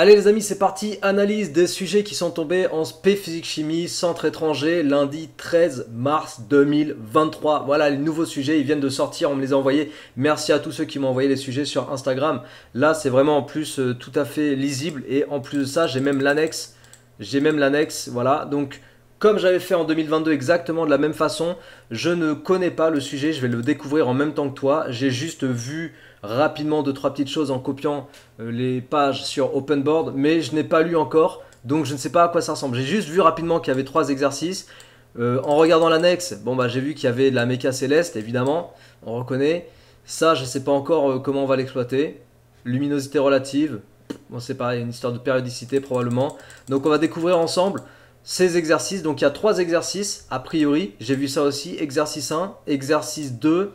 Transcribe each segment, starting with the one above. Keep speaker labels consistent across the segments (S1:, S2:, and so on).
S1: Allez les amis, c'est parti, analyse des sujets qui sont tombés en spé physique chimie, centre étranger, lundi 13 mars 2023. Voilà les nouveaux sujets, ils viennent de sortir, on me les a envoyés. Merci à tous ceux qui m'ont envoyé les sujets sur Instagram. Là c'est vraiment en plus tout à fait lisible et en plus de ça j'ai même l'annexe. Voilà. Donc comme j'avais fait en 2022 exactement de la même façon, je ne connais pas le sujet, je vais le découvrir en même temps que toi. J'ai juste vu rapidement deux trois petites choses en copiant les pages sur OpenBoard, mais je n'ai pas lu encore, donc je ne sais pas à quoi ça ressemble. J'ai juste vu rapidement qu'il y avait trois exercices. En regardant l'annexe, bon bah j'ai vu qu'il y avait de la méca céleste, évidemment, on reconnaît. Ça, je ne sais pas encore comment on va l'exploiter. Luminosité relative, bon c'est pareil, une histoire de périodicité probablement. Donc on va découvrir ensemble ces exercices. Donc il y a trois exercices a priori, j'ai vu ça aussi, exercice 1, exercice 2,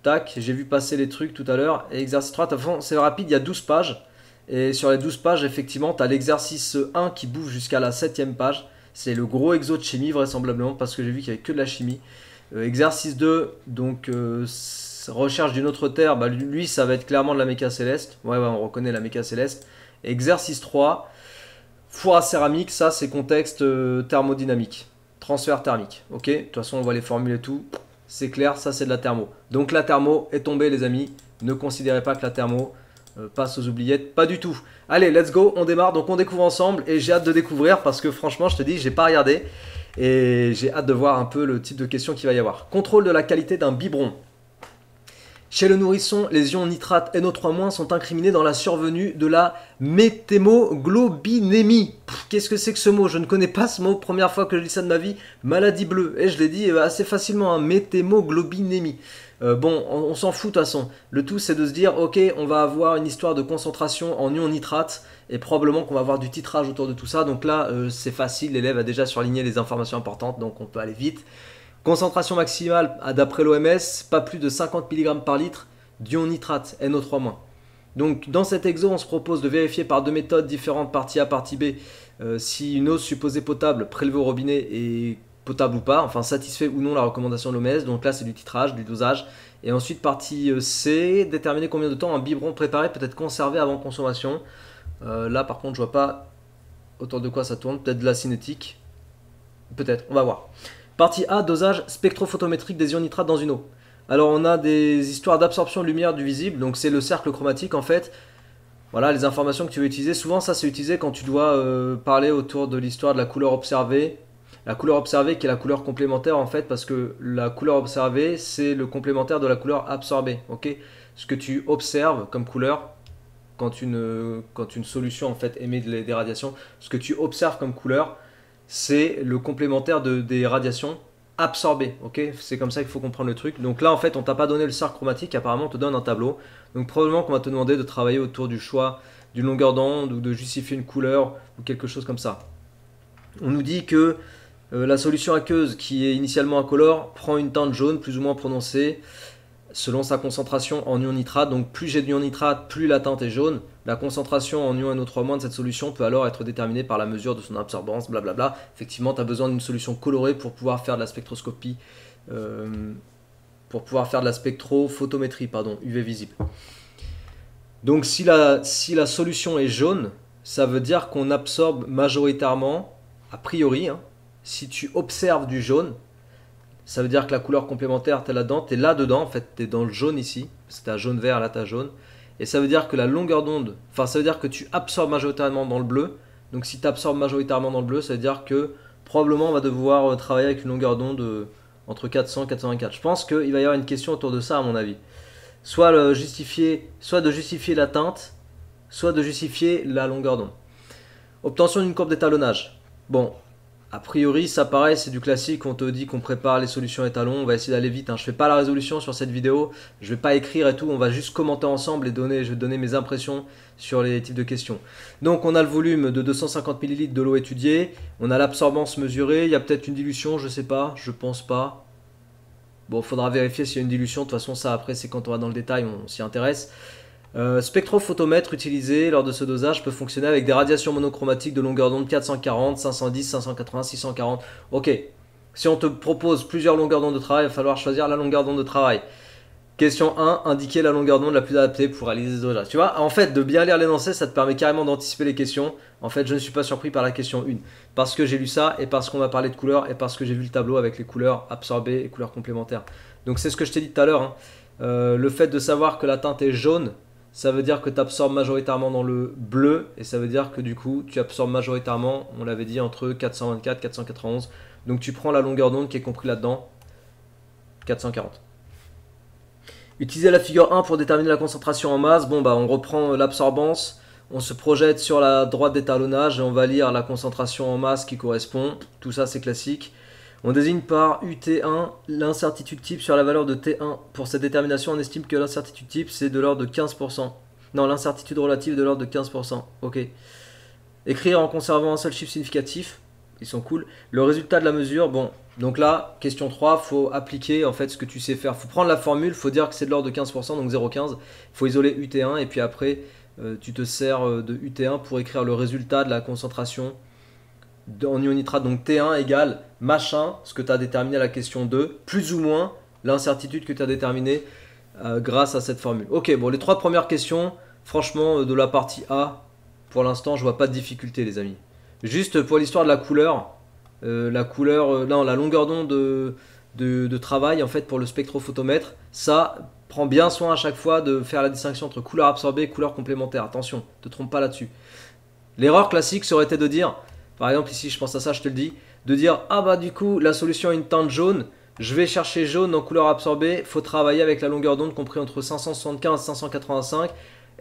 S1: tac, j'ai vu passer les trucs tout à l'heure, et exercice 3, de toute façon c'est rapide, il y a 12 pages, et sur les 12 pages effectivement tu as l'exercice 1 qui bouffe jusqu'à la 7ème page, c'est le gros exo de chimie vraisemblablement, parce que j'ai vu qu'il n'y avait que de la chimie. Exercice 2, donc recherche d'une autre terre, bah, lui ça va être clairement de la méca céleste, ouais on reconnaît la méca céleste. Exercice 3, four à céramique, ça c'est contexte thermodynamique, transfert thermique, ok, de toute façon on voit les formules et tout, c'est clair, ça c'est de la thermo. Donc la thermo est tombée les amis, ne considérez pas que la thermo passe aux oubliettes, pas du tout. Allez, let's go, on démarre, donc on découvre ensemble et j'ai hâte de découvrir parce que franchement je te dis, j'ai pas regardé et j'ai hâte de voir un peu le type de questions qu'il va y avoir. Contrôle de la qualité d'un biberon. Chez le nourrisson, les ions nitrate NO3- sont incriminés dans la survenue de la méthémoglobinémie. Qu'est-ce que c'est que ce mot? Je ne connais pas ce mot, première fois que je lis ça de ma vie. Maladie bleue, et je l'ai dit assez facilement, hein, méthémoglobinémie. Bon, on s'en fout de toute façon. Le tout c'est de se dire, ok, on va avoir une histoire de concentration en ions nitrate, et probablement qu'on va avoir du titrage autour de tout ça. Donc là, c'est facile, l'élève a déjà surligné les informations importantes, donc on peut aller vite. Concentration maximale, d'après l'OMS, pas plus de 50 mg par litre d'ion nitrate, NO3-. Donc dans cet exo, on se propose de vérifier par deux méthodes différentes, partie A, partie B, si une eau supposée potable prélevée au robinet est potable ou pas, enfin satisfait ou non la recommandation de l'OMS. Donc là c'est du titrage, du dosage. Et ensuite partie C, déterminer combien de temps un biberon préparé peut être conservé avant consommation. Là par contre je vois pas autour de quoi ça tourne, peut-être de la cinétique, peut-être, on va voir. Partie A, dosage spectrophotométrique des ions nitrates dans une eau. Alors on a des histoires d'absorption de lumière du visible, donc c'est le cercle chromatique en fait. Voilà les informations que tu veux utiliser. Souvent ça c'est utilisé quand tu dois parler autour de l'histoire de la couleur observée. La couleur observée qui est la couleur complémentaire en fait, parce que la couleur observée c'est le complémentaire de la couleur absorbée. Ok, ce que tu observes comme couleur quand une solution en fait émet des radiations, ce que tu observes comme couleur, c'est le complémentaire des radiations absorbées. Ok, c'est comme ça qu'il faut comprendre le truc. Donc là, en fait, on t'a pas donné le cercle chromatique, apparemment, on te donne un tableau. Donc probablement qu'on va te demander de travailler autour du choix d'une longueur d'onde ou de justifier une couleur ou quelque chose comme ça. On nous dit que la solution aqueuse, qui est initialement incolore, prend une teinte jaune plus ou moins prononcée selon sa concentration en ion nitrate. Donc plus j'ai d'ion nitrate, plus la teinte est jaune. La concentration en ion NO3- de cette solution peut alors être déterminée par la mesure de son absorbance, blablabla. Effectivement, tu as besoin d'une solution colorée pour pouvoir faire de la spectroscopie, pour pouvoir faire de la spectrophotométrie, pardon, UV visible. Donc si la solution est jaune, ça veut dire qu'on absorbe majoritairement, a priori, hein, si tu observes du jaune, ça veut dire que la couleur complémentaire, tu es là-dedans, tu es là-dedans, en fait, tu es dans le jaune ici, parce que tu as jaune-vert, là tu as jaune. Et ça veut dire que la longueur d'onde, enfin ça veut dire que tu absorbes majoritairement dans le bleu. Donc si tu absorbes majoritairement dans le bleu, ça veut dire que probablement on va devoir travailler avec une longueur d'onde entre 400 et 424. Je pense qu'il va y avoir une question autour de ça à mon avis. Soit de justifier la teinte, soit de justifier la longueur d'onde. Obtention d'une courbe d'étalonnage. Bon, a priori, ça pareil, c'est du classique, on te dit qu'on prépare les solutions étalons, on va essayer d'aller vite, hein. Je fais pas la résolution sur cette vidéo, je vais pas écrire et tout, on va juste commenter ensemble et je vais donner mes impressions sur les types de questions. Donc on a le volume de 250 ml de l'eau étudiée, on a l'absorbance mesurée, il y a peut-être une dilution, je sais pas, je pense pas. Bon, il faudra vérifier s'il y a une dilution, de toute façon ça après c'est quand on va dans le détail, on s'y intéresse. Spectrophotomètre utilisé lors de ce dosage peut fonctionner avec des radiations monochromatiques de longueur d'onde 440, 510, 580, 640. Ok, si on te propose plusieurs longueurs d'onde de travail, il va falloir choisir la longueur d'onde de travail. Question 1, indiquer la longueur d'onde la plus adaptée pour réaliser ce dosage. Tu vois, en fait, de bien lire l'énoncé, ça te permet carrément d'anticiper les questions. En fait, je ne suis pas surpris par la question 1. Parce que j'ai lu ça, et parce qu'on m'a parlé de couleurs, et parce que j'ai vu le tableau avec les couleurs absorbées et couleurs complémentaires. Donc c'est ce que je t'ai dit tout à l'heure. Hein. Le fait de savoir que la teinte est jaune, ça veut dire que tu absorbes majoritairement dans le bleu, et ça veut dire que du coup, tu absorbes majoritairement, on l'avait dit, entre 424 et 491. Donc tu prends la longueur d'onde qui est compris là-dedans, 440. Utiliser la figure 1 pour déterminer la concentration en masse. Bon, bah, on reprend l'absorbance, on se projette sur la droite d'étalonnage et on va lire la concentration en masse qui correspond. Tout ça, c'est classique. On désigne par UT1 l'incertitude type sur la valeur de T1. Pour cette détermination, on estime que l'incertitude type, c'est de l'ordre de 15%. Non, l'incertitude relative de l'ordre de 15%. Ok. Écrire en conservant un seul chiffre significatif. Ils sont cool. Le résultat de la mesure, bon, donc là, question 3, faut appliquer en fait ce que tu sais faire. Faut prendre la formule, faut dire que c'est de l'ordre de 15%, donc 0,15. Faut isoler UT1 et puis après, tu te sers de UT1 pour écrire le résultat de la concentration en ion nitrate. Donc T1 égale machin, ce que tu as déterminé à la question 2, plus ou moins l'incertitude que tu as déterminée grâce à cette formule. Ok, bon, les 3 premières questions, franchement, de la partie A, pour l'instant, je vois pas de difficulté, les amis. Juste pour l'histoire de la couleur, non, la longueur d'onde de travail en fait pour le spectrophotomètre, ça prend bien soin à chaque fois de faire la distinction entre couleur absorbée et couleur complémentaire. Attention, ne te trompe pas là-dessus. L'erreur classique serait été de dire, par exemple ici je pense à ça, je te le dis, de dire ah bah du coup la solution a une teinte jaune, je vais chercher jaune en couleur absorbée, faut travailler avec la longueur d'onde compris entre 575 et 585.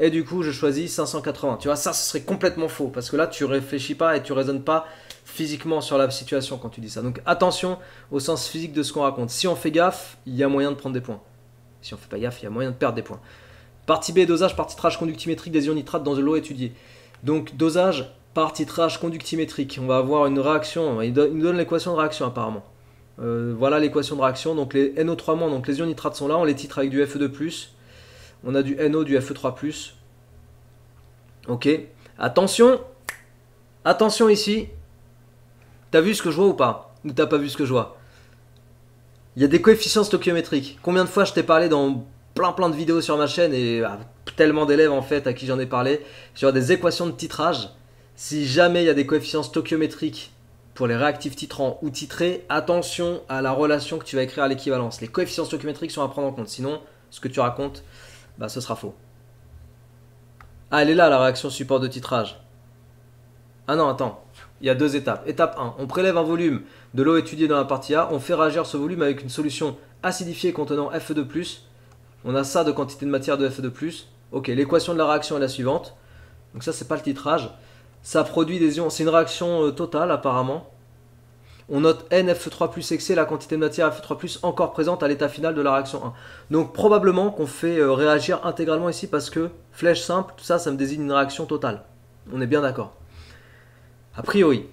S1: Et du coup, je choisis 580. Tu vois, ça, ce serait complètement faux. Parce que là, tu réfléchis pas et tu raisonnes pas physiquement sur la situation quand tu dis ça. Donc, attention au sens physique de ce qu'on raconte. Si on fait gaffe, il y a moyen de prendre des points. Si on fait pas gaffe, il y a moyen de perdre des points. Partie B, dosage par titrage conductimétrique des ions nitrates dans de l'eau étudiée. Donc, dosage par titrage conductimétrique. On va avoir une réaction. Il nous donne l'équation de réaction apparemment. Voilà l'équation de réaction. Donc, les NO3-, donc les ions nitrates sont là. On les titre avec du Fe2+. On a du NO, du Fe3+. Ok. Attention. Attention ici. T'as vu ce que je vois ou pas? Ou t'as pas vu ce que je vois? Il y a des coefficients stoichiométriques. Combien de fois je t'ai parlé dans plein de vidéos sur ma chaîne et tellement d'élèves en fait à qui j'en ai parlé sur des équations de titrage. Si jamais il y a des coefficients stoichiométriques pour les réactifs titrants ou titrés, attention à la relation que tu vas écrire à l'équivalence. Les coefficients stoichiométriques sont à prendre en compte. Sinon, ce que tu racontes, bah, ce sera faux. Ah, elle est là, la réaction support de titrage. Ah non, attends. Il y a 2 étapes. Étape 1, on prélève un volume de l'eau étudiée dans la partie A. On fait réagir ce volume avec une solution acidifiée contenant Fe2+. On a ça de quantité de matière de Fe2+. Ok, l'équation de la réaction est la suivante. Donc ça, c'est pas le titrage. Ça produit des ions. C'est une réaction totale, apparemment. On note NF3+ excès, la quantité de matière Fe3+ encore présente à l'état final de la réaction 1. Donc probablement qu'on fait réagir intégralement ici parce que flèche simple, tout ça, ça me désigne une réaction totale. On est bien d'accord. A priori.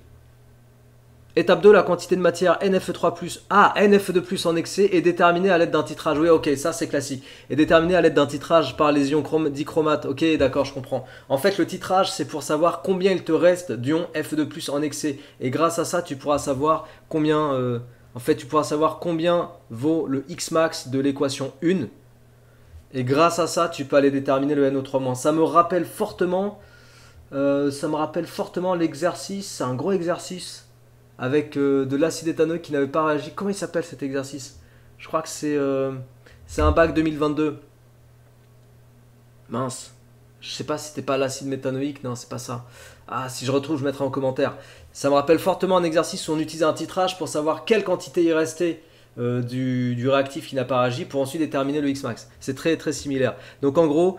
S1: Étape 2, la quantité de matière NF3+, NF2+ en excès est déterminée à l'aide d'un titrage. Oui, ok, ça c'est classique. Est déterminée à l'aide d'un titrage par les ions dichromates. Ok, d'accord, je comprends. En fait, le titrage, c'est pour savoir combien il te reste d'ions Fe2+ en excès. Et grâce à ça, tu pourras savoir combien, vaut le Xmax de l'équation 1. Et grâce à ça, tu peux aller déterminer le NO3-. Ça me rappelle fortement l'exercice, c'est un gros exercice avec de l'acide éthanoïque qui n'avait pas réagi. Comment il s'appelle cet exercice? Je crois que c'est un bac 2022. Mince. Je sais pas si c'était pas l'acide méthanoïque. Non, c'est pas ça. Ah, si je retrouve, je mettrai en commentaire. Ça me rappelle fortement un exercice où on utilisait un titrage pour savoir quelle quantité il restait du réactif qui n'a pas réagi pour ensuite déterminer le Xmax. C'est très très similaire. Donc en gros,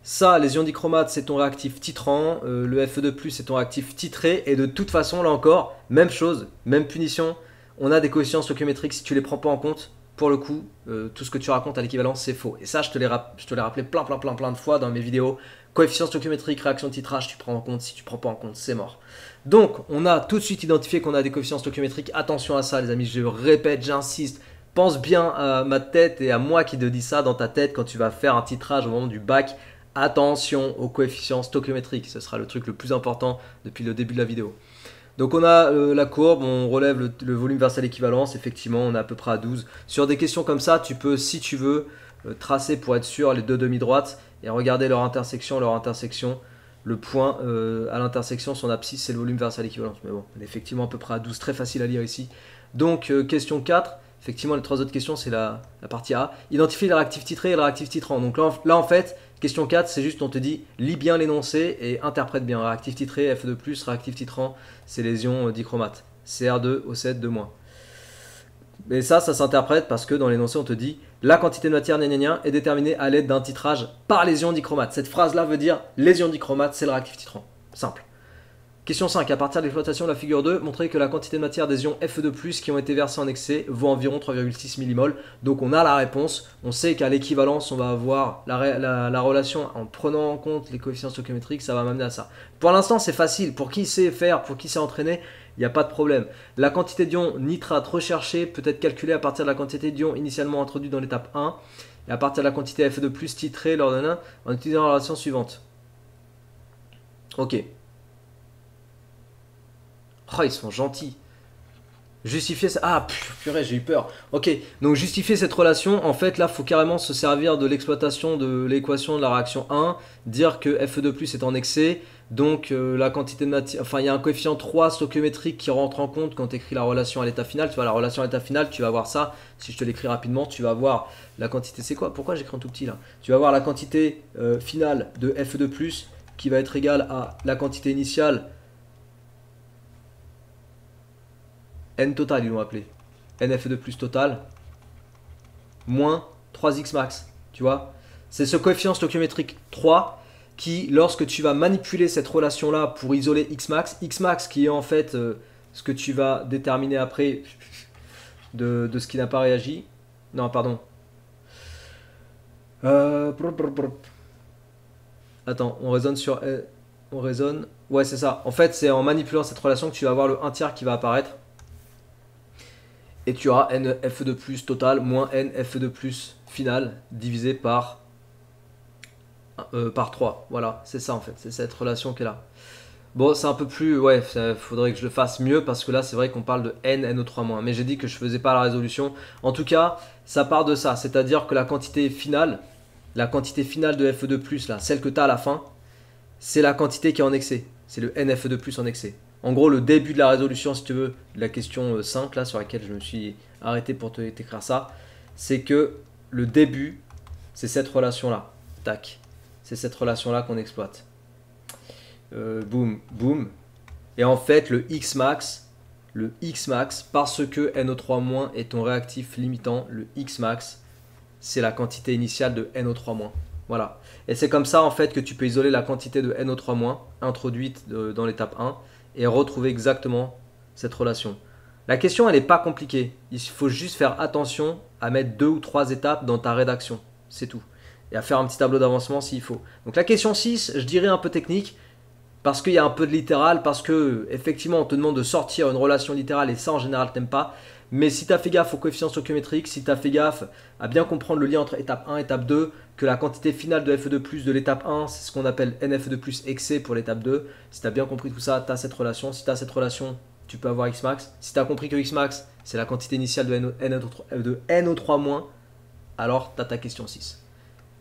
S1: ça, les ions dichromates, c'est ton réactif titrant, le Fe2+, c'est ton réactif titré, et de toute façon, là encore, même chose, même punition, on a des coefficients stoichiométriques, si tu les prends pas en compte, pour le coup, tout ce que tu racontes à l'équivalence, c'est faux. Et ça, je te l'ai rappelé plein de fois dans mes vidéos. Coefficients stoichiométriques, réaction de titrage, tu prends en compte, si tu prends pas en compte, c'est mort. Donc, on a tout de suite identifié qu'on a des coefficients stoichiométriques, attention à ça les amis, je répète, j'insiste, pense bien à ma tête et à moi qui te dis ça dans ta tête quand tu vas faire un titrage au moment du bac. Attention aux coefficients stoichiométriques, ce sera le truc le plus important depuis le début de la vidéo. Donc on a la courbe, on relève le volume vers sa l'équivalence, effectivement on est à peu près à 12. Sur des questions comme ça, tu peux, si tu veux, tracer pour être sûr les deux demi-droites et regarder leur intersection. Le point à l'intersection, son abscisse, c'est le volume versé à l'équivalence. Mais bon, on est effectivement à peu près à 12, très facile à lire ici. Donc, question 4, effectivement, les trois autres questions, c'est la partie A. Identifier le réactif titré et le réactif titrant. Donc là, en fait, question 4, c'est juste, on te dit, lis bien l'énoncé et interprète bien. Réactif titré, Fe2+, réactif titrant, c'est les ions dichromate. Cr2, O7, 2-. Et ça s'interprète parce que dans l'énoncé, on te dit la quantité de matière est déterminée à l'aide d'un titrage par les ions dichromate. Cette phrase-là veut dire les ions dichromate, c'est le réactif titrant. Simple. Question 5. À partir de l'exploitation de la figure 2, montrer que la quantité de matière des ions Fe2+, qui ont été versés en excès, vaut environ 3,6 mmol. Donc on a la réponse. On sait qu'à l'équivalence, on va avoir la relation en prenant en compte les coefficients stoichiométriques. Ça va m'amener à ça. Pour l'instant, c'est facile. Pour qui sait faire, pour qui sait entraîner, il n'y a pas de problème. La quantité d'ions nitrate recherchée peut être calculée à partir de la quantité d'ions initialement introduite dans l'étape 1 et à partir de la quantité Fe2+ titrée lors de l'un en utilisant la relation suivante. Ok. Oh, ils sont gentils. Justifier ça. Ah, purée, j'ai eu peur. Ok, donc justifier cette relation, en fait, là, il faut carrément se servir de l'exploitation de l'équation de la réaction 1, dire que Fe2+ est en excès, donc la quantité de matière. Enfin, il y a un coefficient 3 stoichiométrique qui rentre en compte quand tu écris la relation à l'état final. Tu vois, la relation à l'état final, tu vas voir ça. Si je te l'écris rapidement, tu vas voir la quantité. C'est quoi? Pourquoi j'écris en tout petit là? Tu vas voir la quantité finale de Fe2+ qui va être égale à la quantité initiale. N total, ils l'ont appelé. NFE2+ total. Moins 3x max. Tu vois? C'est ce coefficient stoichiométrique 3 qui, lorsque tu vas manipuler cette relation-là pour isoler x max qui est en fait ce que tu vas déterminer après de ce qui n'a pas réagi. Non, pardon. Attends, on raisonne sur... on raisonne... Ouais, c'est ça. En fait, c'est en manipulant cette relation que tu vas avoir le 1 tiers qui va apparaître. Et tu auras NFE2+ total moins NFE2+ final divisé par 3. Voilà, c'est ça en fait. C'est cette relation qui est là. Bon, c'est un peu plus... Ouais, il faudrait que je le fasse mieux parce que là, c'est vrai qu'on parle de NO3-. Mais j'ai dit que je faisais pas la résolution. En tout cas, ça part de ça. C'est-à-dire que la quantité finale de Fe2+, là, celle que tu as à la fin, c'est la quantité qui est en excès. C'est le NFE2+ en excès. En gros, le début de la résolution, si tu veux, de la question 5, là, sur laquelle je me suis arrêté pour t'écrire ça, c'est que le début, c'est cette relation-là. Tac. C'est cette relation-là qu'on exploite. Boum, boum. Et en fait, le X max, parce que NO3- est ton réactif limitant, le X max, c'est la quantité initiale de NO3-. Voilà. Et c'est comme ça, en fait, que tu peux isoler la quantité de NO3- introduite dans l'étape 1 et retrouver exactement cette relation. La question, elle n'est pas compliquée. Il faut juste faire attention à mettre 2 ou 3 étapes dans ta rédaction. C'est tout. Et à faire un petit tableau d'avancement s'il faut. Donc la question 6, je dirais un peu technique, parce qu'il y a un peu de littéral, parce que effectivement on te demande de sortir une relation littérale et ça en général t'aimes pas. Mais si tu as fait gaffe au coefficient stoichiométrique, si tu as fait gaffe à bien comprendre le lien entre étape 1 et étape 2, que la quantité finale de Fe2+ de l'étape 1, c'est ce qu'on appelle NFE2+ excès pour l'étape 2. Si tu as bien compris tout ça, tu as cette relation. Si tu as cette relation, tu peux avoir Xmax. Si tu as compris que Xmax, c'est la quantité initiale de NO3-, alors tu as ta question 6.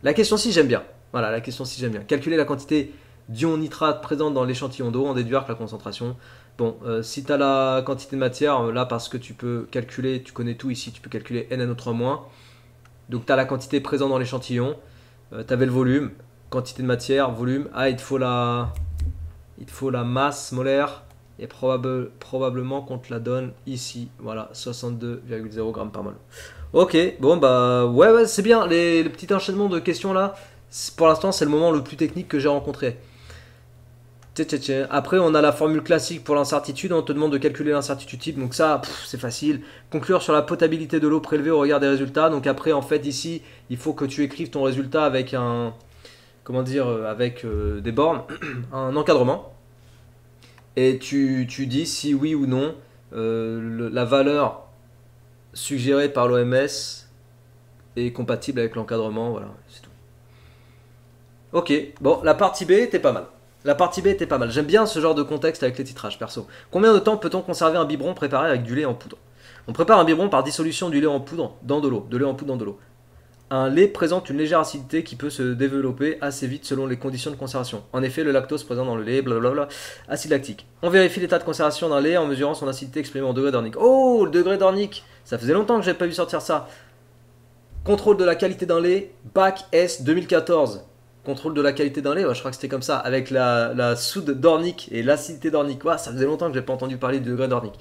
S1: La question 6, j'aime bien. Voilà, la question 6, j'aime bien. Calculer la quantité d'ion nitrate présente dans l'échantillon d'eau, en déduire que la concentration. Bon, si tu as la quantité de matière, là, parce que tu peux calculer, tu connais tout ici, tu peux calculer NNO3-. Donc tu as la quantité présente dans l'échantillon, tu avais le volume, quantité de matière, volume. Ah, il te faut la masse molaire et probablement qu'on te la donne ici. Voilà, 62,0 g par mol. Ok, bon bah ouais c'est bien, les petits enchaînements de questions là, pour l'instant c'est le moment le plus technique que j'ai rencontré. Après on a la formule classique pour l'incertitude, on te demande de calculer l'incertitude type, donc ça c'est facile. Conclure sur la potabilité de l'eau prélevée au regard des résultats, donc après en fait ici il faut que tu écrives ton résultat avec un, comment dire, avec des bornes, un encadrement. Et tu dis si oui ou non la valeur suggérée par l'OMS est compatible avec l'encadrement, voilà, c'est tout. Ok, bon, la partie B était pas mal. J'aime bien ce genre de contexte avec les titrages, perso. Combien de temps peut-on conserver un biberon préparé avec du lait en poudre? On prépare un biberon par dissolution du lait en poudre dans de l'eau. Un lait présente une légère acidité qui peut se développer assez vite selon les conditions de conservation. En effet, le lactose présent dans le lait, blablabla, acide lactique. On vérifie l'état de conservation d'un lait en mesurant son acidité exprimée en degrés d'Ornick. Oh, le degré d'Ornick. Ça faisait longtemps que j'avais pas vu sortir ça. Contrôle de la qualité d'un lait, bac S 2014. Contrôle de la qualité d'un lait, ouais, je crois que c'était comme ça, avec la soude d'Ornick et l'acidité d'Ornick. Ouais, ça faisait longtemps que j'ai pas entendu parler du degré d'Ornick.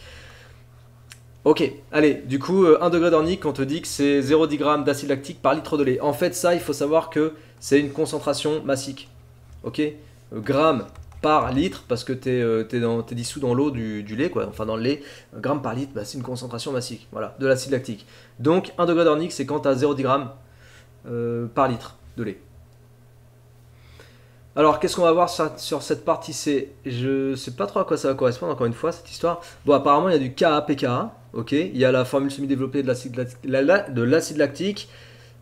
S1: Ok, allez, du coup, 1 degré d'Ornick, on te dit que c'est 0,10 g d'acide lactique par litre de lait. En fait, ça, il faut savoir que c'est une concentration massique. Ok, grammes par litre, parce que t'es dissous dans l'eau du lait, quoi, enfin dans le lait, grammes par litre, bah, c'est une concentration massique, voilà, de l'acide lactique. Donc, 1 degré d'Ornick, c'est quand t'as 0,10 g par litre de lait. Alors, qu'est-ce qu'on va voir sur cette partie C? Je sais pas trop à quoi ça va correspondre, encore une fois, cette histoire. Bon, apparemment, il y a du Ka-pKa, ok. Il y a la formule semi-développée de l'acide lactique.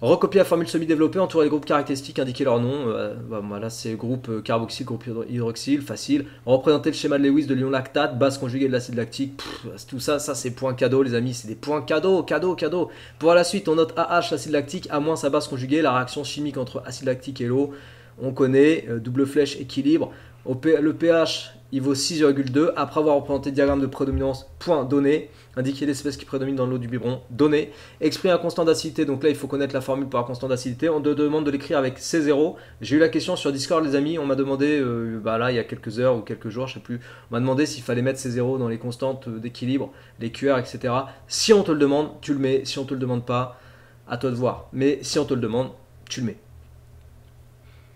S1: Recopier la formule semi-développée, entourer les groupes caractéristiques, indiquer leur nom. Là, c'est groupe carboxyle, groupe hydroxyle, facile. Représenter le schéma de Lewis de l'ion lactate, base conjuguée de l'acide lactique. Tout ça, c'est points cadeaux, les amis. C'est des points cadeaux, cadeaux. Pour la suite, on note AH, l'acide lactique, à moins sa base conjuguée, la réaction chimique entre acide lactique et l'eau. On connaît, double flèche, équilibre. Le pH, il vaut 6,2. Après avoir représenté le diagramme de prédominance, point donné. Indiquer l'espèce qui prédomine dans l'eau du biberon, donné. Exprimer un constant d'acidité, donc là il faut connaître la formule pour un constant d'acidité. On te demande de l'écrire avec C0. J'ai eu la question sur Discord, les amis. On m'a demandé, là il y a quelques heures ou quelques jours, je sais plus. On m'a demandé s'il fallait mettre C0 dans les constantes d'équilibre, les QR, etc. Si on te le demande, tu le mets. Si on te le demande pas, à toi de voir. Mais si on te le demande, tu le mets.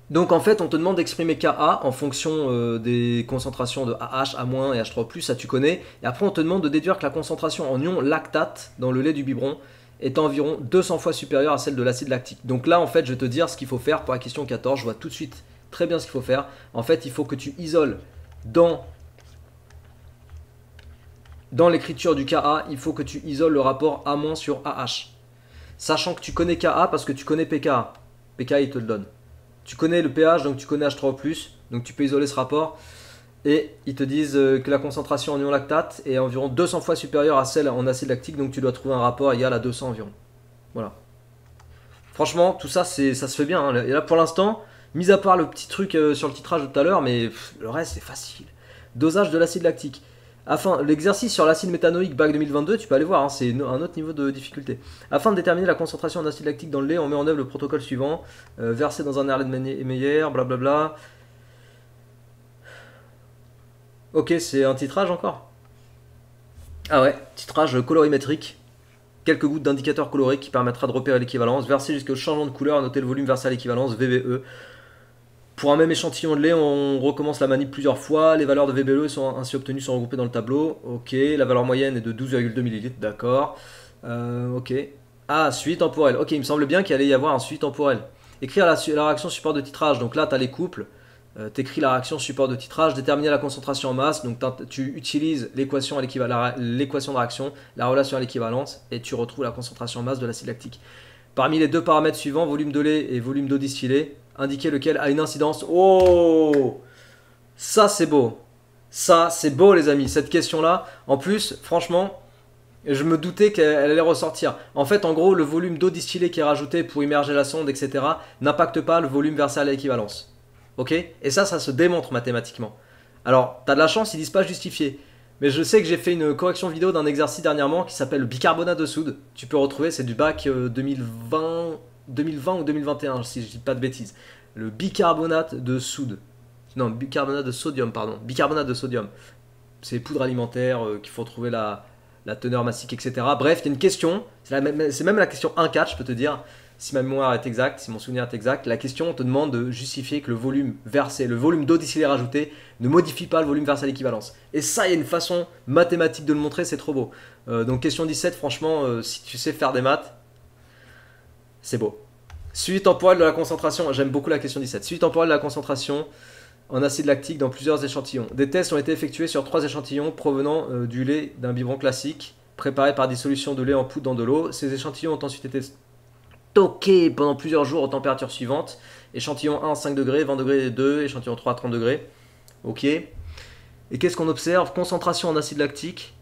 S1: Donc en fait, on te demande d'exprimer Ka en fonction des concentrations de AH, A- et H3+, ça tu connais. Et après, on te demande de déduire que la concentration en ion lactate dans le lait du biberon est environ 200 fois supérieure à celle de l'acide lactique. Donc là, en fait, je vais te dire ce qu'il faut faire pour la question 14. Je vois tout de suite très bien ce qu'il faut faire. En fait, il faut que tu isoles dans l'écriture du Ka, il faut que tu isoles le rapport A- sur AH. Sachant que tu connais Ka parce que tu connais pKa. pKa, il te le donne. Tu connais le pH, donc tu connais H3+, donc tu peux isoler ce rapport. Et ils te disent que la concentration en ion lactate est environ 200 fois supérieure à celle en acide lactique, donc tu dois trouver un rapport égal à 200 environ. Voilà. Franchement, tout ça, ça se fait bien. Hein. Et là, pour l'instant, mis à part le petit truc sur le titrage de tout à l'heure, mais le reste, c'est facile. Dosage de l'acide lactique. L'exercice sur l'acide méthanoïque BAC 2022, tu peux aller voir, hein, c'est un autre niveau de difficulté. Afin de déterminer la concentration en acide lactique dans le lait, on met en œuvre le protocole suivant. Verser dans un air de Meyer, blablabla. Ok, c'est un titrage encore. Ah ouais, titrage colorimétrique. Quelques gouttes d'indicateur coloré qui permettra de repérer l'équivalence. Verser jusqu'au changement de couleur, noter le volume versé à l'équivalence, VBE. Pour un même échantillon de lait, on recommence la manip plusieurs fois. Les valeurs de VBE sont ainsi obtenues, sont regroupées dans le tableau. Ok, la valeur moyenne est de 12,2 ml, d'accord. Ok. Ah, suivi temporel. Ok, il me semble bien qu'il allait y avoir un suivi temporel. Écrire la réaction support de titrage. Donc là, tu as les couples. Tu la réaction support de titrage. Déterminer la concentration en masse. Donc tu utilises l'équation de réaction, la relation à l'équivalence, et tu retrouves la concentration en masse de l'acide lactique. Parmi les deux paramètres suivants, volume de lait et volume d'eau distillée, indiquer lequel a une incidence. Oh, ça c'est beau. Ça c'est beau les amis, cette question-là. En plus, franchement, je me doutais qu'elle allait ressortir. En fait, en gros, le volume d'eau distillée qui est rajouté pour immerger la sonde, etc., n'impacte pas le volume versé à l'équivalence. Ok? Et ça se démontre mathématiquement. Alors, t'as de la chance, ils disent pas justifié. Mais je sais que j'ai fait une correction vidéo d'un exercice dernièrement qui s'appelle le bicarbonate de soude. Tu peux retrouver, c'est du bac 2020 ou 2021, si je dis pas de bêtises. Le bicarbonate de soude. Non, bicarbonate de sodium, pardon. Bicarbonate de sodium. C'est poudre alimentaire qu'il faut trouver la teneur massique, etc. Bref, il y a une question. C'est même la question 1-4, je peux te dire. Si ma mémoire est exacte, si mon souvenir est exact, la question te demande de justifier que le volume versé, le volume d'eau distillée rajouté, ne modifie pas le volume versé à l'équivalence. Et ça, il y a une façon mathématique de le montrer, c'est trop beau. Donc question 17, franchement, si tu sais faire des maths, c'est beau. Suivi temporel de la concentration, j'aime beaucoup la question 17. Suivi temporel de la concentration en acide lactique dans plusieurs échantillons. Des tests ont été effectués sur 3 échantillons provenant du lait d'un biberon classique, préparé par dissolution de lait en poudre dans de l'eau. Ces échantillons ont ensuite été stocké pendant plusieurs jours aux températures suivantes. Échantillon 1 5 degrés, 20 degrés 2, échantillon 3 30 degrés. Ok. Et qu'est-ce qu'on observe? Concentration en acide lactique.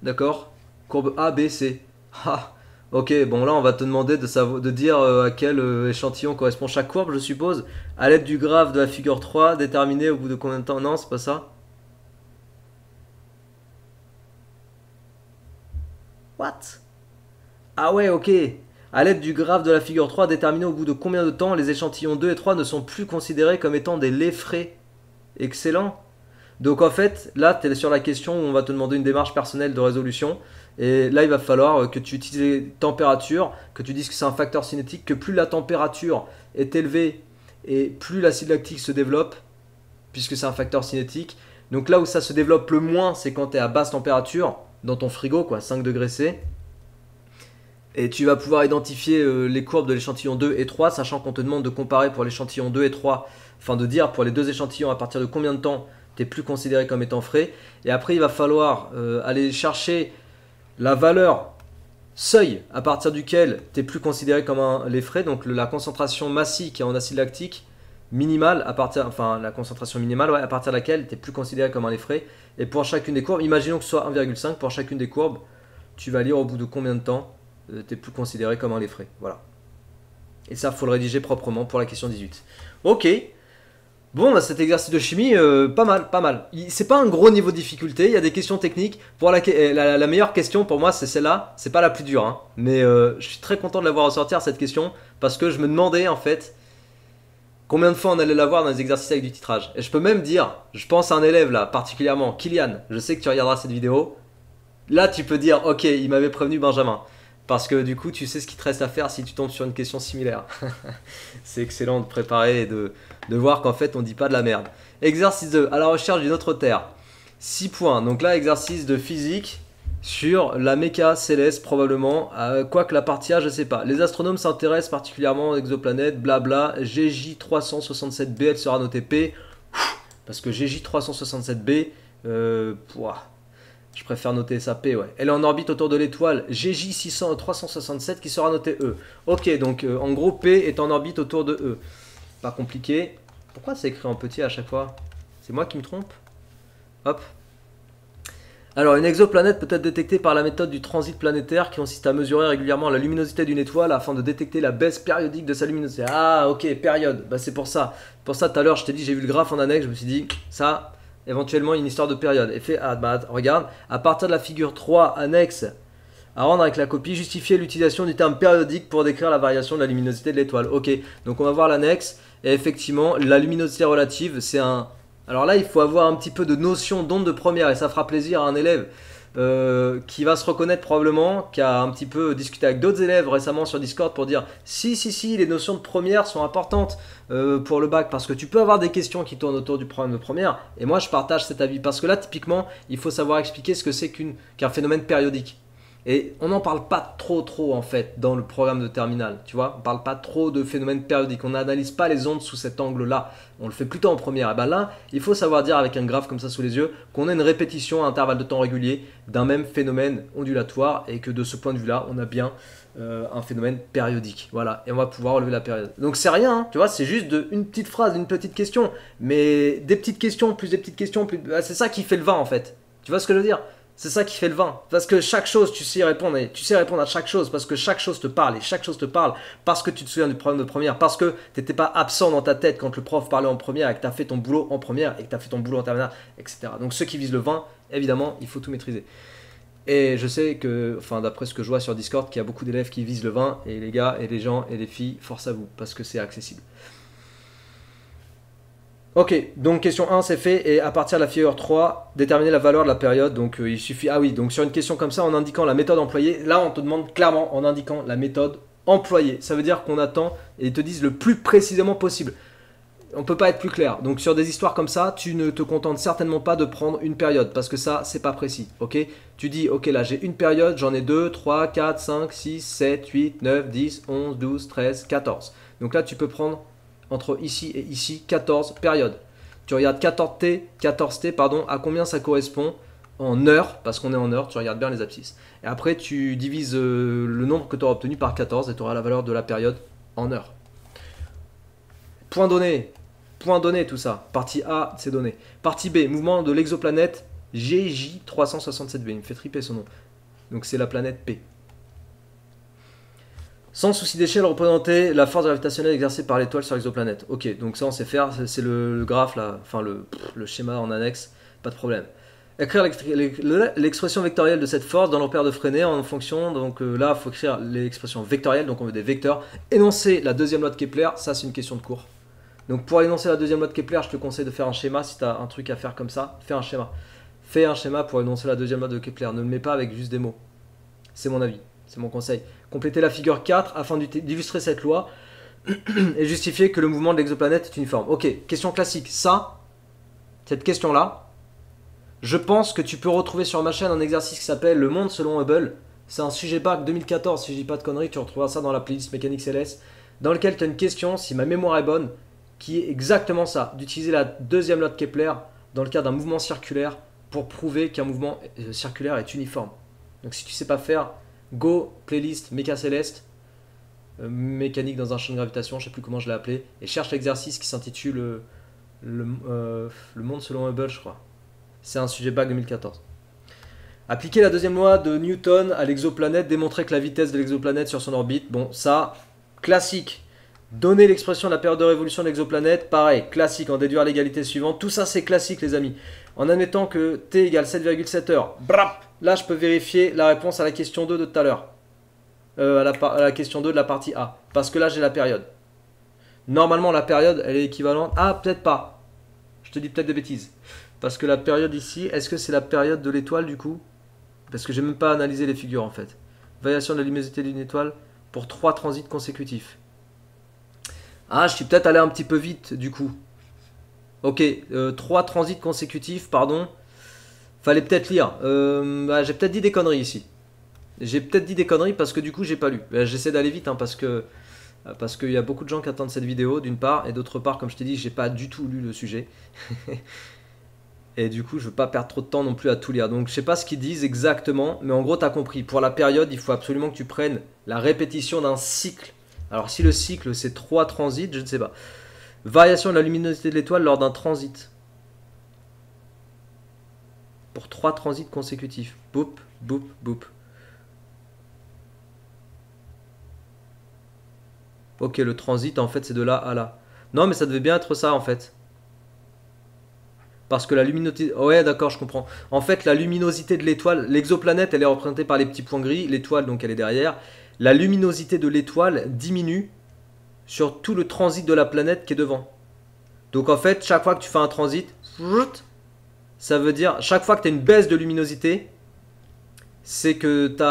S1: D'accord. Courbe A, B, C. Ah, Ok, bon là on va te demander de dire à quel échantillon correspond chaque courbe, je suppose, à l'aide du graphe de la figure 3, déterminé au bout de combien de temps. Non, c'est pas ça. What? Ah ouais, ok. À l'aide du graphe de la figure 3, déterminé au bout de combien de temps les échantillons 2 et 3 ne sont plus considérés comme étant des laits frais. Excellent. Donc en fait, là, tu es sur la question où on va te demander une démarche personnelle de résolution. Et là, il va falloir que tu utilises les températures, que tu dises que c'est un facteur cinétique, que plus la température est élevée et plus l'acide lactique se développe, puisque c'est un facteur cinétique. Donc là où ça se développe le moins, c'est quand tu es à basse température, dans ton frigo, quoi, 5 degrés C. Et tu vas pouvoir identifier les courbes de l'échantillon 2 et 3, sachant qu'on te demande de comparer pour l'échantillon 2 et 3, enfin de dire pour les deux échantillons à partir de combien de temps tu n'es plus considéré comme étant frais. Et après, il va falloir aller chercher la valeur seuil à partir duquel tu n'es plus considéré comme un lait frais, donc la concentration massique en acide lactique minimale, enfin la concentration minimale ouais, à partir de laquelle tu n'es plus considéré comme un lait frais. Et pour chacune des courbes, imaginons que ce soit 1,5, pour chacune des courbes, tu vas lire au bout de combien de temps tu n'es plus considéré comme un lait frais. Voilà. Et ça, il faut le rédiger proprement pour la question 18. Ok. Bon, bah, cet exercice de chimie, pas mal, pas mal. C'est pas un gros niveau de difficulté, il y a des questions techniques. Pour la meilleure question pour moi, c'est celle-là. C'est pas la plus dure, hein. Mais je suis très content de l'avoir ressortir cette question parce que je me demandais en fait combien de fois on allait la voir dans les exercices avec du titrage. Et je peux même dire, je pense à un élève là, particulièrement, Kylian. Je sais que tu regarderas cette vidéo. Là, tu peux dire, ok, il m'avait prévenu Benjamin. Parce que du coup, tu sais ce qu'il te reste à faire si tu tombes sur une question similaire. C'est excellent de préparer et de voir qu'en fait, on dit pas de la merde. Exercice 2, à la recherche d'une autre Terre. 6 points. Donc là, exercice de physique sur la méca céleste, probablement. Quoique la partie A, je sais pas. Les astronomes s'intéressent particulièrement aux exoplanètes, blabla. GJ367b, elle sera notée P. Parce que GJ367b, pouah. Je préfère noter ça P, ouais. Elle est en orbite autour de l'étoile GJ367 qui sera notée E. Ok, donc en gros P est en orbite autour de E. Pas compliqué. Pourquoi c'est écrit en petit à chaque fois? C'est moi qui me trompe? Hop. Alors, une exoplanète peut être détectée par la méthode du transit planétaire qui consiste à mesurer régulièrement la luminosité d'une étoile afin de détecter la baisse périodique de sa luminosité. Ah, ok, période. Bah, c'est pour ça. Pour ça, tout à l'heure, je t'ai dit, j'ai vu le graphe en annexe, je me suis dit, ça, éventuellement, une histoire de période. Et fait, ah, bah, regarde, à partir de la figure 3 annexe à rendre avec la copie, justifier l'utilisation du terme périodique pour décrire la variation de la luminosité de l'étoile. Ok, donc on va voir l'annexe. Et effectivement, la luminosité relative, c'est un... Alors là, il faut avoir un petit peu de notion d'onde de première et ça fera plaisir à un élève qui va se reconnaître probablement, qui a un petit peu discuté avec d'autres élèves récemment sur Discord pour dire si, les notions de première sont importantes pour le bac parce que tu peux avoir des questions qui tournent autour du problème de première et moi je partage cet avis parce que là, typiquement, il faut savoir expliquer ce que c'est qu'un phénomène périodique. Et on n'en parle pas trop en fait dans le programme de terminale, tu vois. On parle pas trop de phénomènes périodiques, on n'analyse pas les ondes sous cet angle-là. On le fait plutôt en première. Et ben là, il faut savoir dire avec un graphe comme ça sous les yeux qu'on a une répétition à intervalles de temps réguliers d'un même phénomène ondulatoire et que de ce point de vue-là, on a bien un phénomène périodique. Voilà, et on va pouvoir relever la période. Donc c'est rien, hein, tu vois, c'est juste une petite phrase, une petite question. Mais des petites questions, plus des petites questions, plus... c'est ça qui fait le vin en fait. Tu vois ce que je veux dire? C'est ça qui fait le vin. Parce que chaque chose, tu sais y répondre. Et tu sais répondre à chaque chose. Parce que chaque chose te parle. Et chaque chose te parle. Parce que tu te souviens du problème de première. Parce que tu n'étais pas absent dans ta tête quand le prof parlait en première. Et que tu as fait ton boulot en première. Et que tu as fait ton boulot en terminale. Etc. Donc ceux qui visent le vin, évidemment, il faut tout maîtriser. Et je sais que, enfin d'après ce que je vois sur Discord, qu'il y a beaucoup d'élèves qui visent le vin. Et les gars, et les gens, et les filles, force à vous. Parce que c'est accessible. Ok, donc question 1 c'est fait, et à partir de la figure 3, déterminer la valeur de la période, donc il suffit, ah oui, donc sur une question comme ça, en indiquant la méthode employée, là on te demande clairement en indiquant la méthode employée, ça veut dire qu'on attend, et ils te disent le plus précisément possible, on peut pas être plus clair, donc sur des histoires comme ça, tu ne te contentes certainement pas de prendre une période, parce que ça, c'est pas précis, ok? Tu dis, ok là j'ai une période, j'en ai 2, 3, 4, 5, 6, 7, 8, 9, 10, 11, 12, 13, 14, donc là tu peux prendre entre ici et ici 14 périodes. Tu regardes 14T, pardon, à combien ça correspond en heures, parce qu'on est en heures, tu regardes bien les abscisses. Et après, tu divises le nombre que tu auras obtenu par 14 et tu auras la valeur de la période en heures. Point donné tout ça. Partie A, c'est donné. Partie B, mouvement de l'exoplanète GJ367b. Il me fait triper son nom. Donc c'est la planète P. Sans souci d'échelle, représenter la force gravitationnelle exercée par l'étoile sur l'exoplanète. Ok, donc ça on sait faire, c'est le graphe là, enfin le schéma en annexe, pas de problème. Écrire l'expression vectorielle de cette force dans l'ampère de Freinet en fonction, donc là il faut écrire l'expression vectorielle, donc on veut des vecteurs. Énoncer la deuxième loi de Kepler, ça c'est une question de cours. Donc pour énoncer la deuxième loi de Kepler, je te conseille de faire un schéma, si tu as un truc à faire comme ça, fais un schéma. Fais un schéma pour énoncer la deuxième loi de Kepler, ne le mets pas avec juste des mots. C'est mon avis, c'est mon conseil. Complétez la figure 4 afin d'illustrer cette loi et justifier que le mouvement de l'exoplanète est uniforme. Ok, question classique, ça, cette question-là, je pense que tu peux retrouver sur ma chaîne un exercice qui s'appelle Le monde selon Hubble. C'est un sujet bac 2014, si je dis pas de conneries, tu retrouveras ça dans la playlist Mécanique Céleste, dans lequel tu as une question, si ma mémoire est bonne, qui est exactement ça, d'utiliser la deuxième loi de Kepler dans le cas d'un mouvement circulaire pour prouver qu'un mouvement circulaire est uniforme. Donc si tu sais pas faire, go, playlist Méca Céleste, mécanique dans un champ de gravitation, je sais plus comment je l'ai appelé, et cherche l'exercice qui s'intitule le monde selon Hubble, je crois. C'est un sujet bac 2014. Appliquer la deuxième loi de Newton à l'exoplanète, démontrer que la vitesse de l'exoplanète sur son orbite, bon ça, classique. Donner l'expression de la période de révolution de l'exoplanète, pareil, classique, en déduire l'égalité suivante, tout ça c'est classique les amis. En admettant que t égale 7,7 heures, brap, là je peux vérifier la réponse à la question 2 de tout à l'heure. À la question 2 de la partie A, parce que là j'ai la période. Normalement la période elle est équivalente, ah peut-être pas, je te dis peut-être des bêtises. Parce que la période ici, est-ce que c'est la période de l'étoile du coup? Parce que j'ai même pas analysé les figures en fait. Variation de la luminosité d'une étoile pour 3 transits consécutifs. Ah, je suis peut-être allé un petit peu vite du coup. Ok, 3 transits consécutifs, pardon. Fallait peut-être lire. J'ai peut-être dit des conneries ici. J'ai peut-être dit des conneries parce que du coup j'ai pas lu. J'essaie d'aller vite hein, parce qu'il y a beaucoup de gens qui attendent cette vidéo d'une part, et d'autre part, comme je t'ai dit, j'ai pas du tout lu le sujet. Et du coup, je veux pas perdre trop de temps non plus à tout lire. Donc, je sais pas ce qu'ils disent exactement, mais en gros, tu as compris. Pour la période, il faut absolument que tu prennes la répétition d'un cycle. Alors, si le cycle, c'est 3 transits, je ne sais pas. Variation de la luminosité de l'étoile lors d'un transit. Pour 3 transits consécutifs. Boop, boop, boop. Ok, le transit, en fait, c'est de là à là. Non, mais ça devait bien être ça, en fait. Parce que la luminosité... Ouais, d'accord, je comprends. En fait, la luminosité de l'étoile... L'exoplanète, elle est représentée par les petits points gris. L'étoile, donc, elle est derrière. La luminosité de l'étoile diminue sur tout le transit de la planète qui est devant. Donc, en fait, chaque fois que tu fais un transit, ça veut dire... Chaque fois que tu as une baisse de luminosité, c'est que tu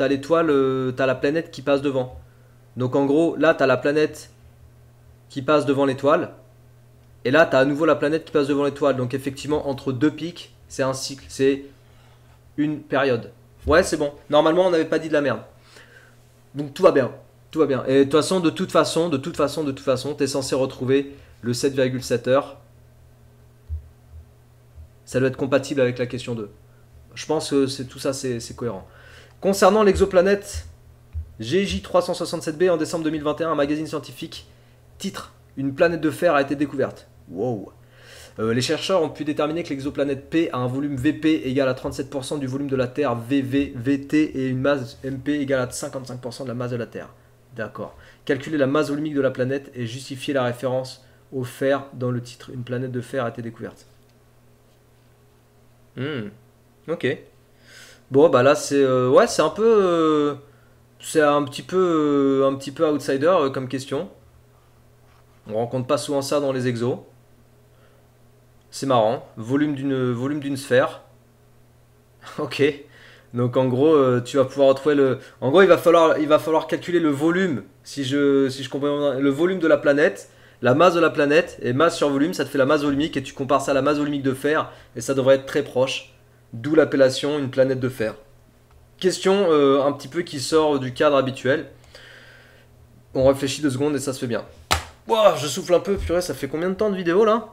S1: as l'étoile... tu as la planète qui passe devant. Donc, en gros, là, tu as la planète qui passe devant l'étoile. Et là, tu as à nouveau la planète qui passe devant l'étoile. Donc effectivement, entre deux pics, c'est un cycle, c'est une période. Ouais, c'est bon. Normalement, on n'avait pas dit de la merde. Donc tout va bien. Tout va bien. Et de toute façon, tu es censé retrouver le 7,7 heures. Ça doit être compatible avec la question 2. Je pense que tout ça, c'est cohérent. Concernant l'exoplanète GJ367b en décembre 2021, un magazine scientifique titre « Une planète de fer a été découverte ». Wow. Les chercheurs ont pu déterminer que l'exoplanète P a un volume VP égal à 37% du volume de la Terre VT et une masse MP égale à 55% de la masse de la Terre. D'accord. Calculer la masse volumique de la planète et justifier la référence au fer dans le titre. Une planète de fer a été découverte. Ok. Bon, bah là, c'est ouais, c'est un peu... c'est un petit peu outsider comme question. On rencontre pas souvent ça dans les exos. C'est marrant. Volume d'une sphère. Ok. Donc en gros, tu vas pouvoir retrouver le... En gros, il va falloir calculer le volume, si je comprends bien, le volume de la planète, la masse de la planète, et masse sur volume, ça te fait la masse volumique, et tu compares ça à la masse volumique de fer, et ça devrait être très proche. D'où l'appellation une planète de fer. Question un petit peu qui sort du cadre habituel. On réfléchit 2 secondes et ça se fait bien. Wow, je souffle un peu, purée, ça fait combien de temps de vidéo là?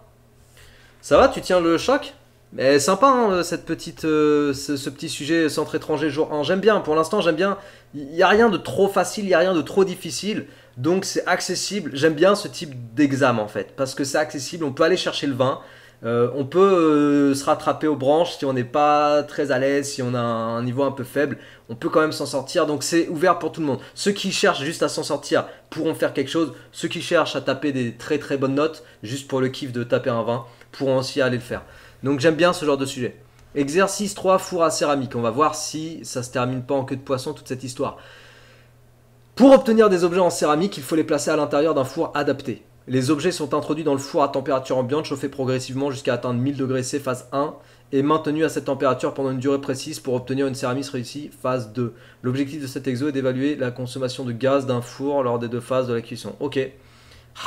S1: Ça va, tu tiens le choc? Mais sympa hein, ce petit sujet centre étranger jour 1. J'aime bien, pour l'instant j'aime bien. Il n'y a rien de trop facile, il n'y a rien de trop difficile. Donc c'est accessible. J'aime bien ce type d'examen en fait. Parce que c'est accessible, on peut aller chercher le 20. On peut se rattraper aux branches si on n'est pas très à l'aise, si on a un niveau un peu faible. On peut quand même s'en sortir, donc c'est ouvert pour tout le monde. Ceux qui cherchent juste à s'en sortir pourront faire quelque chose. Ceux qui cherchent à taper des très très bonnes notes, juste pour le kiff de taper un 20, pourront aussi aller le faire. Donc j'aime bien ce genre de sujet. Exercice 3, four à céramique. On va voir si ça se termine pas en queue de poisson toute cette histoire. Pour obtenir des objets en céramique, il faut les placer à l'intérieur d'un four adapté. Les objets sont introduits dans le four à température ambiante, chauffés progressivement jusqu'à atteindre 1000 degrés C phase 1 et maintenus à cette température pendant une durée précise pour obtenir une céramique réussie phase 2. L'objectif de cet exo est d'évaluer la consommation de gaz d'un four lors des 2 phases de la cuisson. Ok.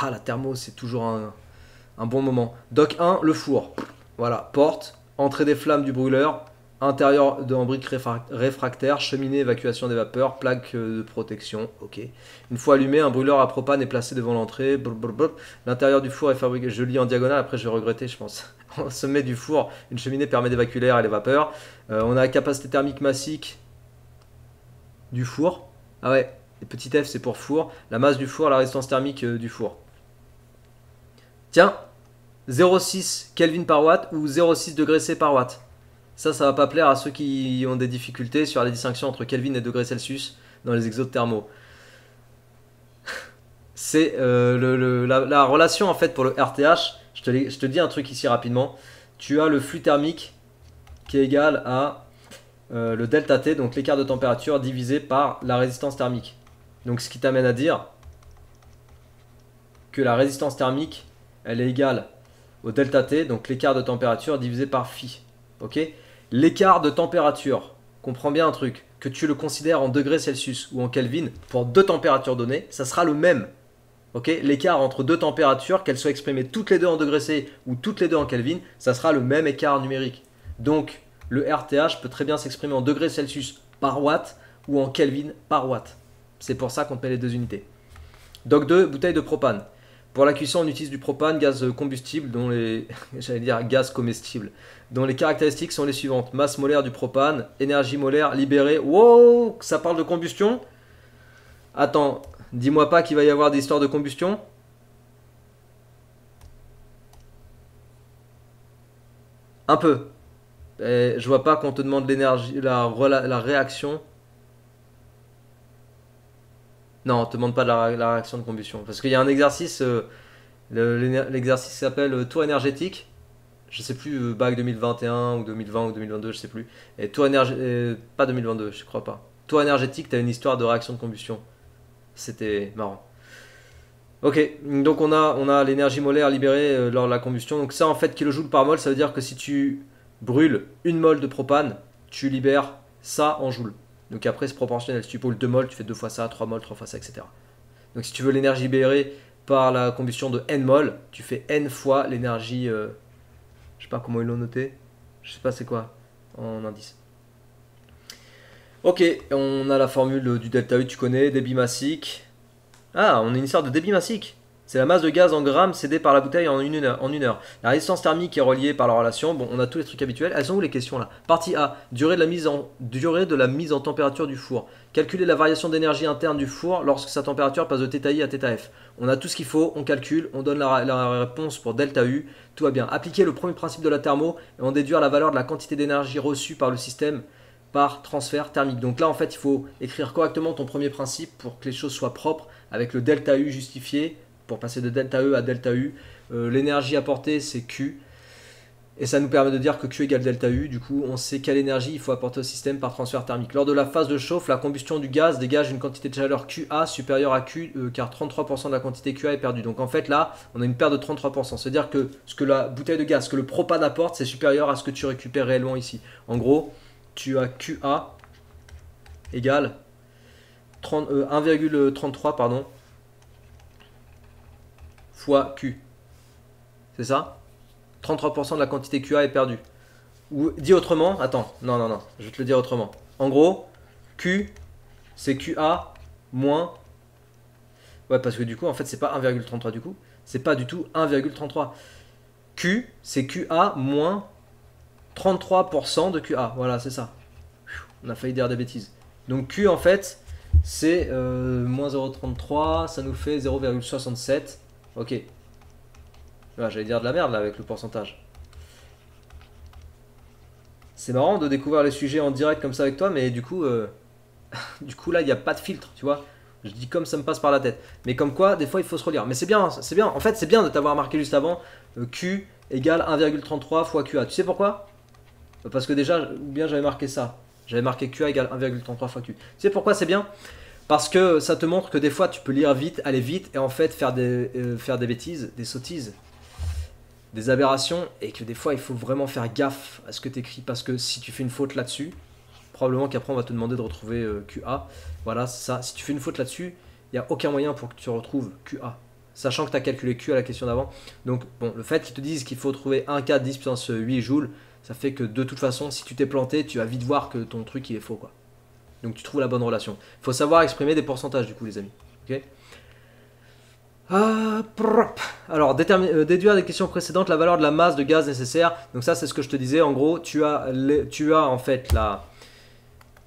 S1: Ah, la thermo, c'est toujours un bon moment. Doc 1, le four. Voilà, porte, entrée des flammes du brûleur, intérieur d'un brique réfractaire, cheminée, évacuation des vapeurs, plaque de protection. Ok. Une fois allumé, un brûleur à propane est placé devant l'entrée. L'intérieur du four est fabriqué. Je lis en diagonale, après je vais regretter, je pense. Au sommet du four, une cheminée permet d'évacuer l'air et les vapeurs. On a la capacité thermique massique du four. Ah ouais, les petits F c'est pour four. La masse du four, la résistance thermique du four. Tiens, 0,6 Kelvin par watt ou 0,6 degrés C par watt. Ça va pas plaire à ceux qui ont des difficultés sur la distinction entre Kelvin et degrés Celsius dans les exos thermaux. C'est la relation en fait pour le RTH. Je te dis un truc ici rapidement. Tu as le flux thermique qui est égal à le delta T, donc l'écart de température divisé par la résistance thermique. Donc ce qui t'amène à dire que la résistance thermique, elle est égale au delta T, donc l'écart de température divisé par phi. Ok ? L'écart de température, comprends bien un truc, que tu le considères en degrés Celsius ou en Kelvin, pour 2 températures données, ça sera le même. Ok ? L'écart entre 2 températures, qu'elles soient exprimées toutes les deux en degrés C ou toutes les deux en Kelvin, ça sera le même écart numérique. Donc le RTH peut très bien s'exprimer en degrés Celsius par watt ou en Kelvin par watt. C'est pour ça qu'on met les deux unités. Doc 2, bouteille de propane. Pour la cuisson, on utilise du propane, gaz combustible, dont les, j'allais dire gaz comestible, dont les caractéristiques sont les suivantes. Masse molaire du propane, énergie molaire libérée. Wow, ça parle de combustion? Attends, dis-moi pas qu'il va y avoir des histoires de combustion. Un peu. Et je vois pas qu'on te demande l'énergie, la réaction. Non, on te demande pas de la réaction de combustion. Parce qu'il y a un exercice, l'exercice s'appelle tour énergétique. Je sais plus, bac 2021 ou 2020 ou 2022, je sais plus. Et tour énergétique, pas 2022, je crois pas. Tour énergétique, t'as une histoire de réaction de combustion. C'était marrant. Ok, donc on a l'énergie molaire libérée lors de la combustion. Donc ça, en fait, kilojoules par mol, ça veut dire que si tu brûles une mol de propane, tu libères ça en joules. Donc après, c'est proportionnel. Si tu brûles 2 mols, tu fais 2 fois ça, 3 mols, 3 fois ça, etc. Donc si tu veux l'énergie libérée par la combustion de n mol, tu fais n fois l'énergie... je sais pas comment ils l'ont noté. Je sais pas c'est quoi en indice. Ok, on a la formule du delta U, tu connais, débit massique. Ah, on a une histoire de débit massique. C'est la masse de gaz en grammes cédée par la bouteille en une heure. La résistance thermique est reliée par la relation. Bon, on a tous les trucs habituels. Elles sont où les questions là? Partie A. Durée de la mise en température du four. Calculer la variation d'énergie interne du four lorsque sa température passe de θi à θf. On a tout ce qu'il faut, on calcule, on donne la réponse pour delta U. Tout va bien. Appliquer le premier principe de la thermo et en déduire la valeur de la quantité d'énergie reçue par le système par transfert thermique. Donc là, en fait, il faut écrire correctement ton premier principe pour que les choses soient propres avec le delta U justifié. Pour passer de delta E à delta U, l'énergie apportée c'est Q, et ça nous permet de dire que Q égale delta U. Du coup, on sait quelle énergie il faut apporter au système par transfert thermique. Lors de la phase de chauffe, la combustion du gaz dégage une quantité de chaleur QA supérieure à Q, car 33% de la quantité QA est perdue. Donc en fait là, on a une perte de 33%. C'est-à-dire que ce que la bouteille de gaz, ce que le propane apporte, c'est supérieur à ce que tu récupères réellement ici. En gros, tu as QA égale 1,33 pardon, fois Q. C'est ça? 33% de la quantité QA est perdue. Ou dit autrement, attends, non, je vais te le dire autrement. En gros, Q, c'est QA moins... Ouais, parce que du coup, en fait, c'est pas 1,33 du coup. C'est pas du tout 1,33. Q, c'est QA moins 33% de QA. Voilà, c'est ça. On a failli dire des bêtises. Donc Q, en fait, c'est moins 0,33, ça nous fait 0,67. Ok. Là, j'allais dire de la merde là avec le pourcentage. C'est marrant de découvrir les sujets en direct comme ça avec toi, mais du coup là, il n'y a pas de filtre, tu vois. Je dis comme ça me passe par la tête. Mais comme quoi, des fois, il faut se relire. Mais c'est bien, c'est bien. En fait, c'est bien de t'avoir marqué juste avant Q égale 1,33 fois QA. Tu sais pourquoi? Parce que déjà, bien j'avais marqué ça. J'avais marqué QA égale 1,33 fois Q. Tu sais pourquoi c'est bien? Parce que ça te montre que des fois, tu peux lire vite, aller vite, et en fait faire des bêtises, des sottises, des aberrations, et que des fois, il faut vraiment faire gaffe à ce que tu écris. Parce que si tu fais une faute là-dessus, probablement qu'après, on va te demander de retrouver QA. Voilà, c'est ça. Si tu fais une faute là-dessus, il n'y a aucun moyen pour que tu retrouves QA. Sachant que tu as calculé Q à la question d'avant. Donc, bon, le fait qu'ils te disent qu'il faut trouver 1 K 10 puissance 8 joules, ça fait que de toute façon, si tu t'es planté, tu vas vite voir que ton truc il est faux, quoi. Donc tu trouves la bonne relation. Il faut savoir exprimer des pourcentages, du coup, les amis. Ok. Alors, déduire des questions précédentes la valeur de la masse de gaz nécessaire. Donc ça, c'est ce que je te disais. En gros, tu as en fait la...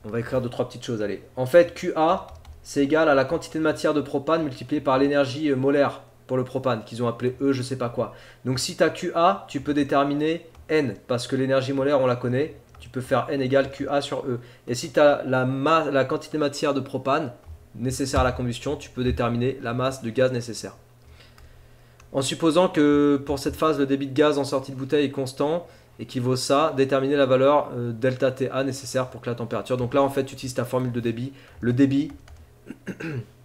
S1: On va écrire 2-3 petites choses, allez. En fait, QA, c'est égal à la quantité de matière de propane multipliée par l'énergie molaire pour le propane, qu'ils ont appelé E, je sais pas quoi. Donc si tu as QA, tu peux déterminer N, parce que l'énergie molaire, on la connaît. Tu peux faire N égale QA sur E. Et si tu as la quantité de matière de propane nécessaire à la combustion, tu peux déterminer la masse de gaz nécessaire. En supposant que pour cette phase, le débit de gaz en sortie de bouteille est constant, et qui vaut ça, déterminer la valeur delta TA nécessaire pour que la température. Donc là, en fait, tu utilises ta formule de débit. Le débit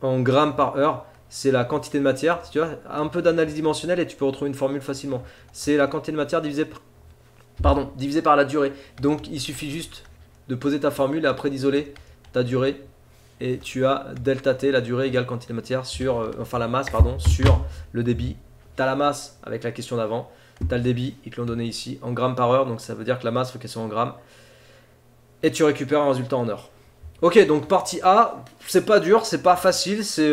S1: en grammes par heure, c'est la quantité de matière. Tu vois, un peu d'analyse dimensionnelle et tu peux retrouver une formule facilement. C'est la quantité de matière divisée par la durée. Donc il suffit juste de poser ta formule et après d'isoler ta durée. Et tu as delta T, la durée égale quantité de matière sur, enfin la masse, pardon, sur le débit. Tu as la masse avec la question d'avant. Tu as le débit, ils te l'ont donné ici, en grammes par heure. Donc ça veut dire que la masse, il faut qu'elle soit en grammes. Et tu récupères un résultat en heure. Ok, donc partie A, c'est pas dur, c'est pas facile, c'est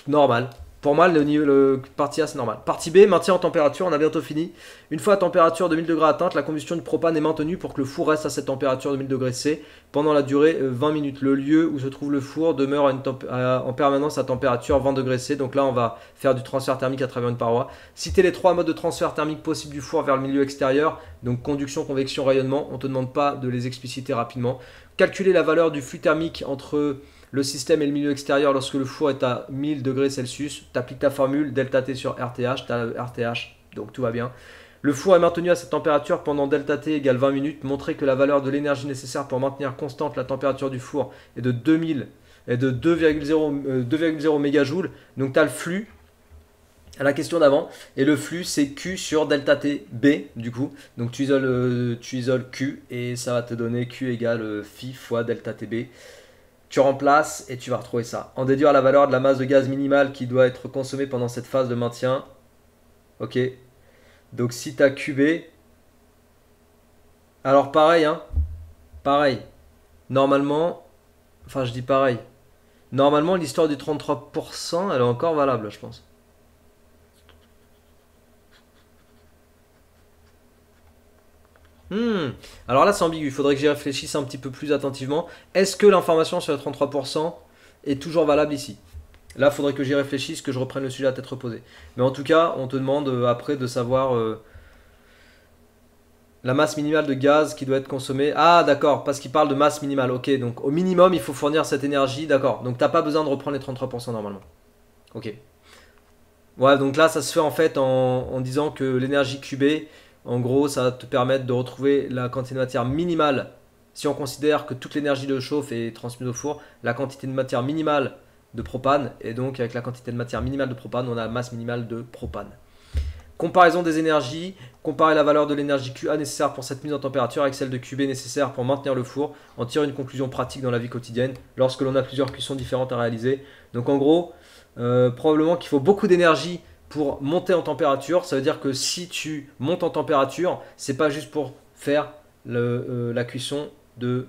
S1: normal. Pour moi, le partie A, c'est normal. Partie B, maintien en température, on a bientôt fini. Une fois la température de 1000 degrés atteinte, la combustion du propane est maintenue pour que le four reste à cette température de 1000 degrés C pendant la durée 20 minutes. Le lieu où se trouve le four demeure en permanence à température 20 degrés C. Donc là, on va faire du transfert thermique à travers une paroi. Citer les 3 modes de transfert thermique possibles du four vers le milieu extérieur. Donc conduction, convection, rayonnement. On ne te demande pas de les expliciter rapidement. Calculer la valeur du flux thermique entre le système et le milieu extérieur lorsque le four est à 1000 degrés Celsius. Tu appliques ta formule delta T sur RTH, tu as RTH, donc tout va bien. Le four est maintenu à cette température pendant delta T égale 20 minutes. Montrer que la valeur de l'énergie nécessaire pour maintenir constante la température du four est de 2,0 mégajoules. Donc tu as le flux à la question d'avant. Et le flux, c'est Q sur delta T B, du coup. Donc tu isoles Q et ça va te donner Q égale phi fois delta T B. Tu remplaces et tu vas retrouver ça. En déduire la valeur de la masse de gaz minimale qui doit être consommée pendant cette phase de maintien. Ok. Donc si tu as QB. Alors pareil, hein. Pareil. Normalement. Enfin, je dis pareil. Normalement, l'histoire du 33%, elle est encore valable, je pense. Alors là, c'est ambigu. Il faudrait que j'y réfléchisse un petit peu plus attentivement. Est-ce que l'information sur les 33% est toujours valable ici? Là, il faudrait que j'y réfléchisse, que je reprenne le sujet à tête reposée. Mais en tout cas, on te demande après de savoir la masse minimale de gaz qui doit être consommée. Ah, d'accord, parce qu'il parle de masse minimale. Ok, donc au minimum, il faut fournir cette énergie. D'accord, donc t'as pas besoin de reprendre les 33% normalement. Ok. Ouais, donc là, ça se fait en fait en disant que l'énergie QB, en gros, ça va te permettre de retrouver la quantité de matière minimale. Si on considère que toute l'énergie de chauffe est transmise au four, la quantité de matière minimale de propane, et donc avec la quantité de matière minimale de propane, on a la masse minimale de propane. Comparaison des énergies, comparer la valeur de l'énergie QA nécessaire pour cette mise en température avec celle de QB nécessaire pour maintenir le four, en tirer une conclusion pratique dans la vie quotidienne lorsque l'on a plusieurs cuissons différentes à réaliser. Donc en gros, probablement qu'il faut beaucoup d'énergie pour monter en température. Ça veut dire que si tu montes en température, c'est pas juste pour faire la cuisson de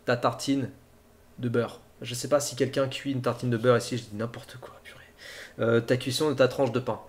S1: ta tartine de beurre. Je sais pas si quelqu'un cuit une tartine de beurre ici, je dis n'importe quoi, purée. ta cuisson de ta tranche de pain.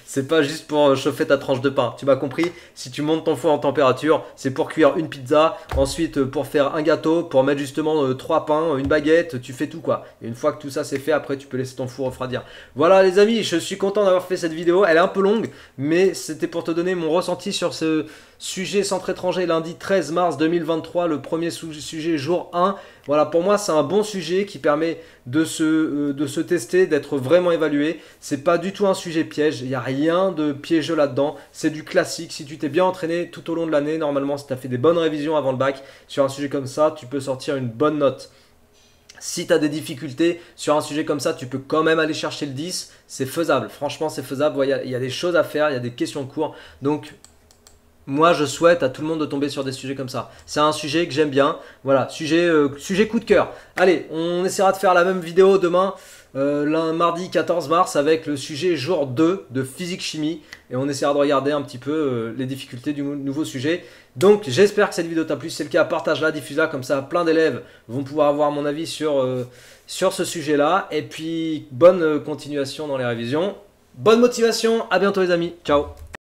S1: C'est pas juste pour chauffer ta tranche de pain, tu m'as compris? Si tu montes ton four en température, c'est pour cuire une pizza, ensuite pour faire un gâteau, pour mettre justement 3 pains, une baguette, tu fais tout quoi. Et une fois que tout ça c'est fait, après tu peux laisser ton four refroidir. Voilà les amis, je suis content d'avoir fait cette vidéo, elle est un peu longue, mais c'était pour te donner mon ressenti sur ce sujet centre étranger lundi 13 mars 2023, le premier sujet jour 1. Voilà, pour moi c'est un bon sujet qui permet de se tester, d'être vraiment évalué. C'est pas du tout un sujet piège, il n'y a rien de piégeux là-dedans, c'est du classique. Si tu t'es bien entraîné tout au long de l'année, normalement si tu as fait des bonnes révisions avant le bac, sur un sujet comme ça, tu peux sortir une bonne note. Si tu as des difficultés sur un sujet comme ça, tu peux quand même aller chercher le 10, c'est faisable, franchement c'est faisable, il y a des choses à faire, il y a des questions de cours, donc moi je souhaite à tout le monde de tomber sur des sujets comme ça. C'est un sujet que j'aime bien, voilà, sujet coup de cœur. Allez, on essaiera de faire la même vidéo demain, mardi 14 mars, avec le sujet jour 2 de physique-chimie. Et on essaiera de regarder un petit peu les difficultés du nouveau sujet. Donc j'espère que cette vidéo t'a plu, si c'est le cas, partage-la, diffuse-la, comme ça plein d'élèves vont pouvoir avoir mon avis sur ce sujet-là. Et puis bonne continuation dans les révisions, bonne motivation, à bientôt les amis, ciao.